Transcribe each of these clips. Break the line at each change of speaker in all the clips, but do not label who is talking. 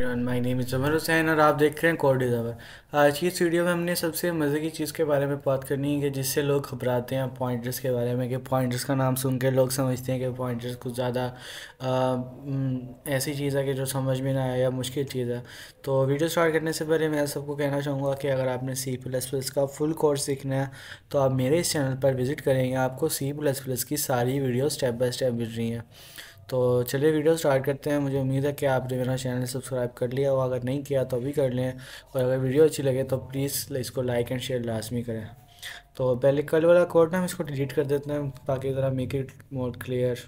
Everyone, my name is Umar Hussain और आप देख रहे हैं कोड इज़ अवर। आज की इस वीडियो में हमने सबसे मज़े की चीज़ के बारे में बात करनी है कि जिससे लोग घबराते हैं पॉइंटर्स के बारे में, कि पॉइंटर्स का नाम सुन के लोग समझते हैं कि पॉइंटर्स कुछ ज़्यादा ऐसी चीज़ है कि जो समझ में ना आए या मुश्किल चीज़ है। तो वीडियो स्टार्ट करने से पहले मैं सबको कहना चाहूँगा कि अगर आपने C++ का फुल कोर्स सीखना है तो आप मेरे इस चैनल पर विज़िट करेंगे। आपको C++ की सारी वीडियो स्टेप बाय स्टेप मिल रही हैं। तो चलिए वीडियो स्टार्ट करते हैं। मुझे उम्मीद है कि आपने मेरा चैनल सब्सक्राइब कर लिया हो, अगर नहीं किया तो अभी कर लें, और अगर वीडियो अच्छी लगे तो प्लीज़ इसको लाइक एंड शेयर लाजमी करें। तो पहले कल वाला कोड ना हम इसको डिलीट कर देते हैं ताकि ज़रा मेक इट मोर क्लियर।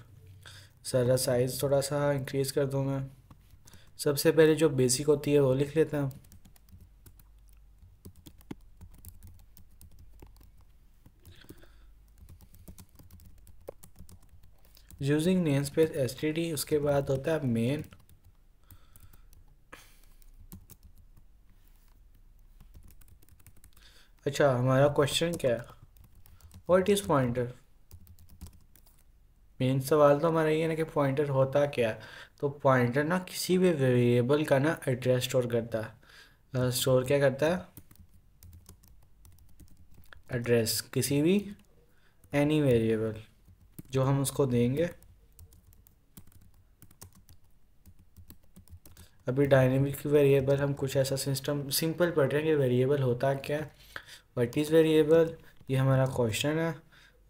ज़रा साइज़ थोड़ा सा इंक्रीज़ कर दूँ मैं। सबसे पहले जो बेसिक होती है वो लिख लेते हैं। यूजिंग नेम स्पेस std, उसके बाद होता है मेन। अच्छा, हमारा क्वेश्चन क्या है? What is pointer? मेन सवाल तो हमारा ये है ना कि पॉइंटर होता क्या है। तो पॉइंटर ना किसी भी वेरिएबल का ना एड्रेस स्टोर करता है। स्टोर क्या करता है? एड्रेस किसी भी एनी वेरिएबल जो हम उसको देंगे। अभी डायनेमिक वेरिएबल हम कुछ ऐसा सिस्टम सिंपल पढ़ रहे हैं कि वेरिएबल होता क्या है, व्हाट इज़ वेरिएबल, ये हमारा क्वेश्चन है।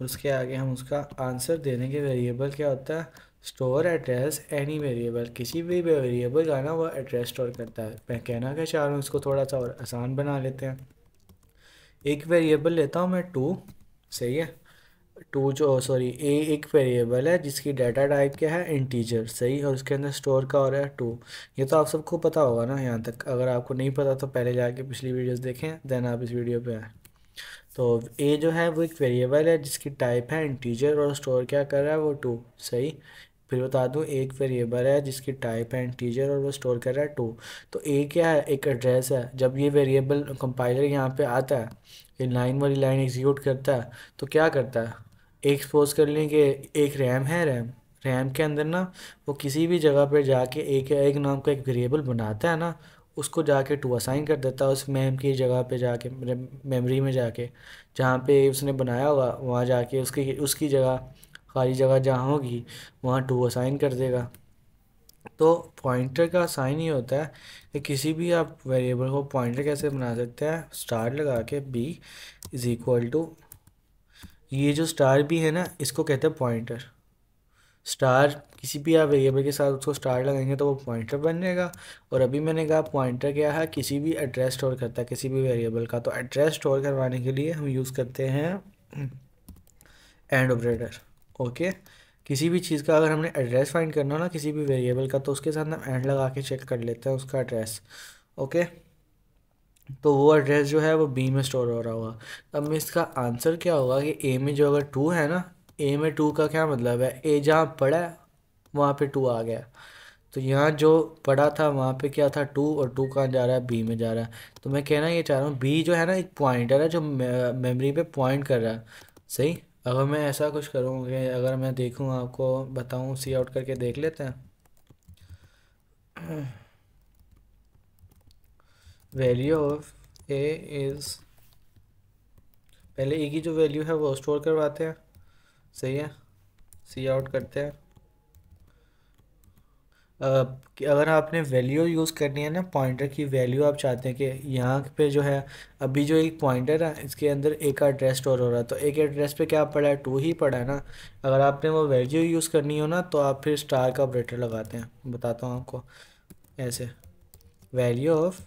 उसके आगे हम उसका आंसर देने के वेरिएबल क्या होता है? स्टोर एड्रेस एनी वेरिएबल, किसी भी वेरिएबल का ना वो एड्रेस स्टोर करता है। मैं कहना क्या चाह रहा हूँ, इसको थोड़ा सा और आसान बना लेते हैं। एक वेरिएबल लेता हूँ मैं 2, सही है। टू जो सॉरी ए एक वेरिएबल है जिसकी डाटा टाइप क्या है? इंटीजर, सही। और उसके अंदर स्टोर का हो रहा है 2। ये तो आप सबको पता होगा ना यहाँ तक। अगर आपको नहीं पता तो पहले जाके पिछली वीडियोस देखें, देन आप इस वीडियो पे आए। तो ए जो है वो एक वेरिएबल है जिसकी टाइप है इंटीजर और स्टोर क्या कर रहा है? वो 2, सही। फिर बता दूँ, एक वेरिएबल है जिसकी टाइप है इंटीजर और वो स्टोर कर रहा है 2। तो ए क्या है? एक एड्रेस है। जब ये वेरिएबल कंपाइलर यहाँ पे आता है, ये लाइन वाली लाइन एग्जीक्यूट करता है, तो क्या करता है? एक सपोज कर लें कि एक रैम है। रैम के अंदर ना वो किसी भी जगह पर जाके एक नाम का एक वेरिएबल बनाता है ना, उसको जाके 2 असाइन कर देता है उस मैम की जगह पे जाके, मेमोरी में जाके, जहाँ पे उसने बनाया होगा वहाँ जाके उसकी उसकी जगह, खाली जगह जहाँ होगी वहाँ 2 असाइन कर देगा। तो पॉइंटर का साइन ये होता है कि किसी भी आप वेरिएबल को पॉइंटर कैसे बना सकते हैं? स्टार लगा के बी इज़ इक्वल टू, ये जो स्टार भी है ना इसको कहते हैं पॉइंटर। स्टार किसी भी आप वेरिएबल के साथ उसको स्टार लगाएंगे तो वो पॉइंटर बन जाएगा। और अभी मैंने कहा पॉइंटर क्या है? किसी भी एड्रेस स्टोर करता है किसी भी वेरिएबल का। तो एड्रेस स्टोर करवाने के लिए हम यूज़ करते हैं एंड ऑपरेटर। ओके। किसी भी चीज़ का अगर हमने एड्रेस फाइंड करना हो ना किसी भी वेरिएबल का, तो उसके साथ हम एंड लगा के चेक कर लेते हैं उसका एड्रेस। ओके। तो वो एड्रेस जो है वो बी में स्टोर हो रहा होगा। अब में इसका आंसर क्या होगा कि ए में जो अगर 2 है ना, ए में 2 का क्या मतलब है? ए जहाँ पड़ा है वहाँ पे 2 आ गया। तो यहाँ जो पड़ा था वहाँ पे क्या था? 2। और 2 कहाँ जा रहा है? बी में जा रहा है। तो मैं कहना ये चाह रहा हूँ बी जो है ना एक पॉइंटर है जो मेमोरी पे पॉइंट कर रहा है, सही। अगर मैं ऐसा कुछ करूँ कि अगर मैं देखूँ, आपको बताऊँ, सी आउट करके देख लेते हैं। वैल्यू ऑफ ए इज़, पहले ए की जो वैल्यू है वो स्टोर करवाते हैं, सही है। सी आउट करते हैं। कि अगर आपने वैल्यू यूज़ करनी है ना, पॉइंटर की वैल्यू आप चाहते हैं कि यहाँ पे जो है, अभी जो एक पॉइंटर है इसके अंदर एक का एड्रेस स्टोर हो रहा है, तो एक एड्रेस पे क्या पड़ा है? 2 ही पड़ा है ना। अगर आपने वो वैल्यू यूज़ करनी हो ना तो आप फिर स्टार का ऑपरेटर लगाते हैं। बताता हूँ आपको ऐसे। Value of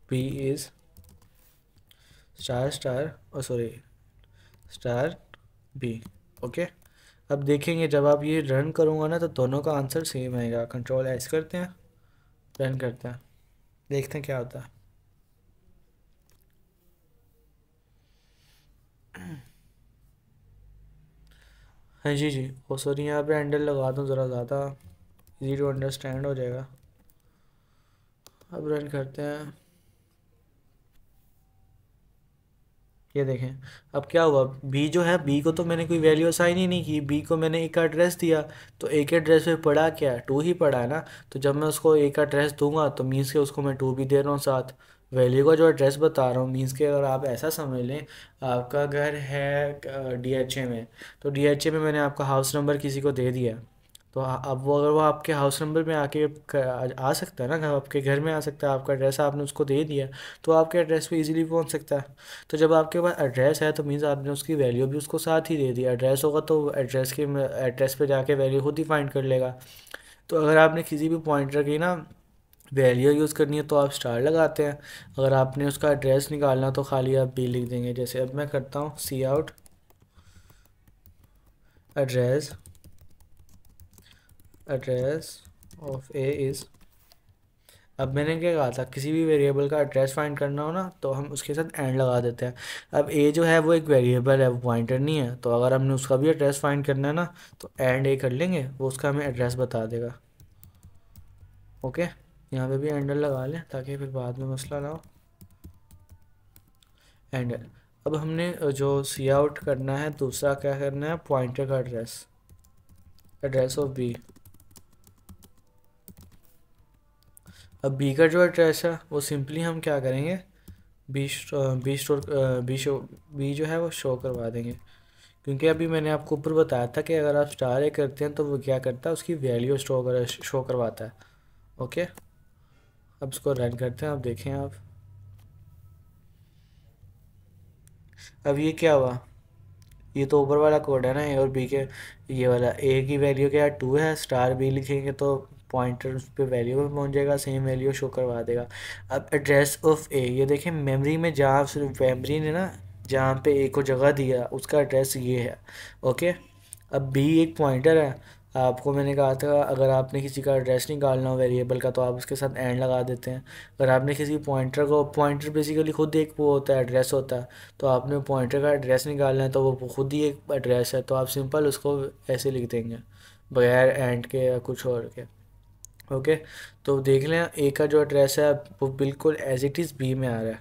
P is star star, oh sorry, star B. Okay. अब देखेंगे जब आप ये रन करूँगा ना तो दोनों का आंसर सेम आएगा। कंट्रोल एस करते हैं, रन करते हैं, देखते हैं क्या होता है। हाँ जी जी, वो सॉरी, यहाँ पे हैंडल लगा दूँ ज़रा ज़्यादा इजी टू अंडरस्टैंड हो जाएगा। अब रन करते हैं। ये देखें अब क्या हुआ, बी जो है, बी को तो मैंने कोई वैल्यू असाइन ही नहीं की, बी को मैंने एक का एड्रेस दिया, तो एक के एड्रेस पे पड़ा क्या, टू ही पड़ा है ना। तो जब मैं उसको एक का एड्रेस दूंगा तो मीन्स के उसको मैं टू भी दे रहा हूँ साथ, वैल्यू का जो एड्रेस बता रहा हूँ। मीन्स के अगर आप ऐसा समझ लें, आपका घर है डीएचए में, तो डीएचए में मैंने आपका हाउस नंबर किसी को दे दिया, तो अब वो अगर वो आपके हाउस नंबर में आके आ सकता है ना, आपके घर में आ सकता है, आपका एड्रेस आपने उसको दे दिया, तो आपके एड्रेस पे इजीली पहुंच सकता है। तो जब आपके पास एड्रेस है तो मीन्स आपने उसकी वैल्यू भी उसको साथ ही दे दी, एड्रेस होगा तो एड्रेस पे जाके वैल्यू खुद ही फाइंड कर लेगा। तो अगर आपने किसी भी पॉइंटर की ना वैल्यू यूज़ करनी है तो आप स्टार लगाते हैं, अगर आपने उसका एड्रेस निकालना तो खाली आप बी लिख देंगे। जैसे अब मैं करता हूँ C out address, address of A is, अब मैंने क्या कहा था, किसी भी वेरिएबल का एड्रेस फाइंड करना हो ना तो हम उसके साथ एंड लगा देते हैं। अब ए जो है वो एक वेरिएबल है, वो पॉइंटर नहीं है, तो अगर हमने उसका भी एड्रेस फाइंड करना है ना तो एंड ए कर लेंगे, वो उसका हमें एड्रेस बता देगा। ओके, यहाँ पे भी एंडल लगा लें ताकि फिर बाद में मसला ना हो। एंडल। अब हमने जो सी आउट करना है, दूसरा क्या करना है, पॉइंटर का एड्रेस, एड्रेस ऑफ बी। अब बी का जो एड्रेस है वो सिंपली हम क्या करेंगे, B B store B show B जो है वो शो करवा देंगे, क्योंकि अभी मैंने आपको ऊपर बताया था कि अगर आप स्टार ए करते हैं तो वो क्या करता है, उसकी वैल्यू शो करवाता है। ओके, अब इसको रन करते हैं, अब देखें आप, अब ये क्या हुआ, ये तो ऊपर वाला कोड है ना ए और बी के, ये वाला ए की वैल्यू क्या टू है, स्टार बी लिखेंगे तो पॉइंटर उस पर वैल्यू में पहुंच जाएगा, सेम वैल्यू शो करवा देगा। अब एड्रेस ऑफ ए, ये देखें मेमोरी में जहाँ सिर्फ मेमोरी ने ना जहाँ पे ए को जगह दिया उसका एड्रेस ये है। ओके, अब बी एक पॉइंटर है, आपको मैंने कहा था अगर आपने किसी का एड्रेस निकालना हो वेरिएबल का तो आप उसके साथ एंड लगा देते हैं। अगर आपने किसी पॉइंटर को, पॉइंटर बेसिकली खुद एक वो होता है, एड्रेस होता है, तो आपने पॉइंटर का एड्रेस निकालना है तो वो खुद ही एक एड्रेस है, तो आप सिंपल उसको ऐसे लिख देंगे बगैर एंड के या कुछ और के। ओके, तो देख लें ए का जो एड्रेस है वो बिल्कुल एज इट इज़ बी में आ रहा है।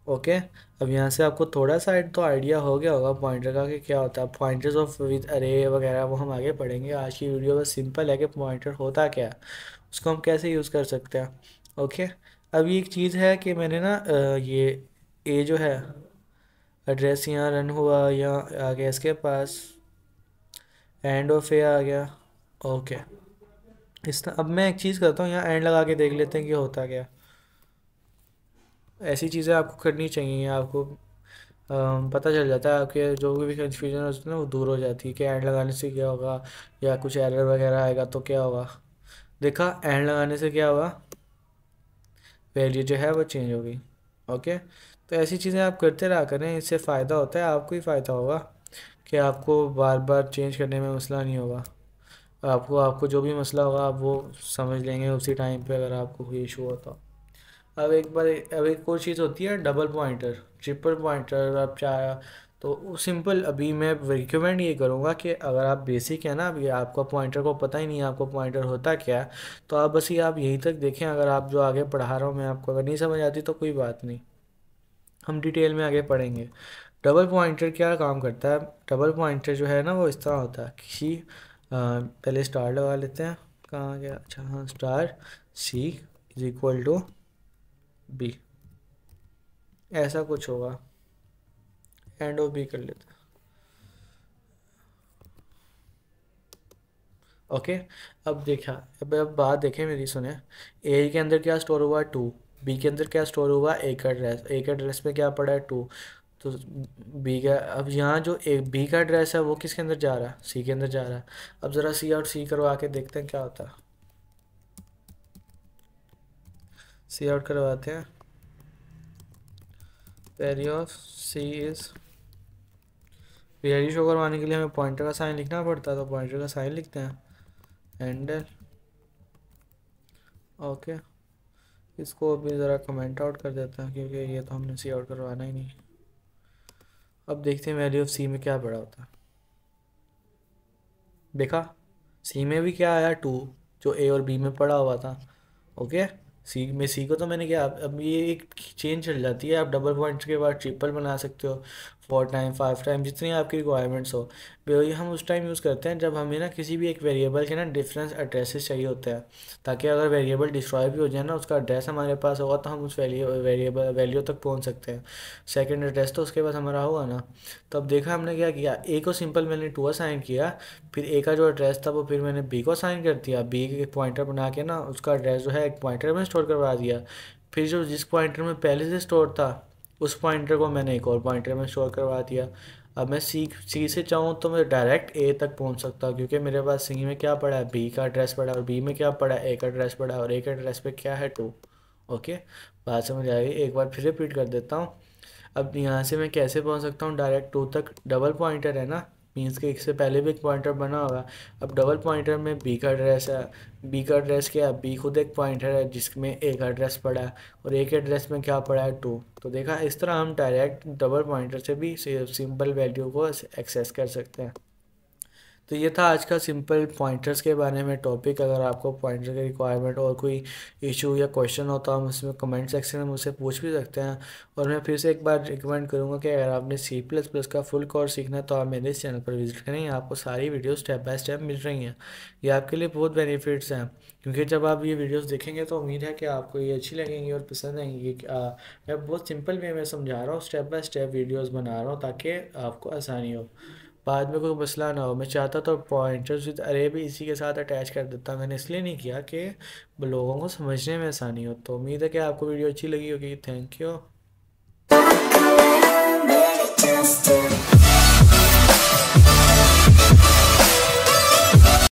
ओके, अब यहाँ से आपको थोड़ा सा तो आइडिया हो गया होगा पॉइंटर का कि क्या होता है, पॉइंटर्स ऑफ विद अरे वगैरह वो हम आगे पढ़ेंगे। आज की वीडियो बस सिंपल है कि पॉइंटर होता क्या है, उसको हम कैसे यूज़ कर सकते हैं। ओके, अब ये एक चीज़ है कि मैंने ना ये ए जो है एड्रेस यहाँ रन हुआ, यहाँ आ गया इसके पास, एंड ऑफ ए आ गया। ओके, इस अब मैं एक चीज़ करता हूँ, यहाँ एंड लगा के देख लेते हैं कि होता क्या। ऐसी चीज़ें आपको करनी चाहिए, आपको पता चल जाता है, आपके जो भी कन्फ्यूजन होती है ना वो दूर हो जाती है कि एंड लगाने से क्या होगा या कुछ एरर वगैरह आएगा तो क्या होगा। देखा, एंड लगाने से क्या हुआ, वैल्यू जो है वो चेंज हो गई। ओके, तो ऐसी चीज़ें आप करते रहा करें, इससे फ़ायदा होता है, आपको ही फ़ायदा होगा कि आपको बार बार चेंज करने में मसला नहीं होगा। आपको आपको जो भी मसला होगा आप वो समझ लेंगे उसी टाइम पे अगर आपको कोई इशू होता। अब एक और चीज़ होती है डबल पॉइंटर, ट्रिपल पॉइंटर, आप चाहे तो सिंपल। अभी मैं रिकमेंड ये करूँगा कि अगर आप बेसिक है ना, अभी आपका पॉइंटर को पता ही नहीं है आपको पॉइंटर होता क्या है, तो आप बस ये आप यहीं तक देखें, अगर आप जो आगे पढ़ा रहा हूँ मैं आपको अगर नहीं समझ आती तो कोई बात नहीं, हम डिटेल में आगे पढ़ेंगे। डबल पॉइंटर क्या काम करता है, डबल पॉइंटर जो है ना वो इस तरह होता है, किसी पहले स्टार लगा लेते हैं, कहाँ गया, अच्छा हाँ, star C is equal to B, ऐसा कुछ होगा, एंड ऑफ बी कर लेते हैं। ओके, अब देखा, अब बात देखें मेरी, सुने, ए के अंदर क्या स्टोर हुआ, टू, बी के अंदर क्या स्टोर हुआ, एक एड्रेस, एक एड्रेस में क्या पड़ा है, टू, तो बी का, अब यहाँ जो एक बी का एड्रेस है वो किसके अंदर जा रहा है, सी के अंदर जा रहा है। अब ज़रा सी आउट सी करवा के देखते हैं क्या होता है, सी आउट करवाते हैं, value of C is, value show करवाने के लिए हमें पॉइंटर का साइन लिखना पड़ता है, तो पॉइंटर का साइन लिखते हैं, हैंडल। ओके, इसको अभी ज़रा कमेंट आउट कर देते हैं क्योंकि ये तो हमने सी आउट करवाना ही नहीं। अब देखते हैं वैल्यू ऑफ सी में क्या पड़ा होता है। देखा, सी में भी क्या आया, टू, जो ए और बी में पड़ा हुआ था। ओके, सी में सी को तो मैंने क्या, अब ये एक चेंज चल जाती है, आप डबल पॉइंट्स के बाद ट्रिपल बना सकते हो, 4 टाइम 5 टाइम जितनी आपकी रिक्वायरमेंट्स हो। ये हम उस टाइम यूज़ करते हैं जब हमें ना किसी भी एक वेरिएबल के ना डिफरेंस एड्रेसेस चाहिए होते हैं, ताकि अगर वेरिएबल डिस्ट्रॉय भी हो जाए ना, उसका एड्रेस हमारे पास होगा तो हम उस वेरिएबल वैल्यू तक पहुंच सकते हैं। सेकंड एड्रेस तो उसके पास हमारा होगा ना। तो अब देखा हमने क्या किया, ए को सिंपल मैंने 2 असाइन किया, फिर ए का जो एड्रेस था वो फिर मैंने बी को असाइन कर दिया, बी के पॉइंटर बना के ना उसका एड्रेस जो है एक पॉइंटर में स्टोर करवा दिया। फिर जो जिस पॉइंटर में पहले से स्टोर था उस पॉइंटर को मैंने एक और पॉइंटर में स्टोर करवा दिया। अब मैं सी से चाहूँ तो मैं डायरेक्ट ए तक पहुँच सकता हूँ, क्योंकि मेरे पास सी में क्या पड़ा है, बी का एड्रेस पड़ा है, और बी में क्या पड़ा है, ए का एड्रेस पड़ा है, और ए के एड्रेस पे क्या है 2। ओके, बात समझ आ गई। एक बार फिर रिपीट कर देता हूँ। अब यहाँ से मैं कैसे पहुँच सकता हूँ डायरेक्ट 2 तक, डबल पॉइंटर है ना, मीन्स के इससे पहले भी एक पॉइंटर बना होगा। अब डबल पॉइंटर में बी का एड्रेस है, बी का एड्रेस क्या है, बी खुद एक पॉइंटर है जिसमें ए का एड्रेस पड़ा है, और ए के एड्रेस में क्या पड़ा है 2। तो देखा, इस तरह हम डायरेक्ट डबल पॉइंटर से भी सिंपल वैल्यू को एक्सेस कर सकते हैं। तो ये था आज का सिंपल पॉइंटर्स के बारे में टॉपिक। अगर आपको पॉइंटर की रिक्वायरमेंट और कोई इशू या क्वेश्चन होता है, हम इसमें कमेंट सेक्शन में मुझसे पूछ भी सकते हैं। और मैं फिर से एक बार रिकमेंड करूँगा कि अगर आपने C++ का फुल कोर्स सीखना है तो आप मेरे इस चैनल पर विजिट करें, आपको सारी वीडियो स्टेप बाय स्टेप मिल रही हैं। ये आपके लिए बहुत बेनिफिट्स हैं, क्योंकि जब आप ये वीडियोस देखेंगे तो उम्मीद है कि आपको ये अच्छी लगेंगी और पसंद आएंगी। मैं बहुत सिंपल वे में समझा रहा हूँ, स्टेप बाय स्टेप वीडियोस बना रहा हूँ ताकि आपको आसानी हो, बाद में कोई मसला ना हो। मैं चाहता तो पॉइंटर्स विद अरे भी इसी के साथ अटैच कर देता, मैंने इसलिए नहीं किया कि लोगों को समझने में आसानी हो। तो उम्मीद है कि आपको वीडियो अच्छी लगी होगी। Thank you.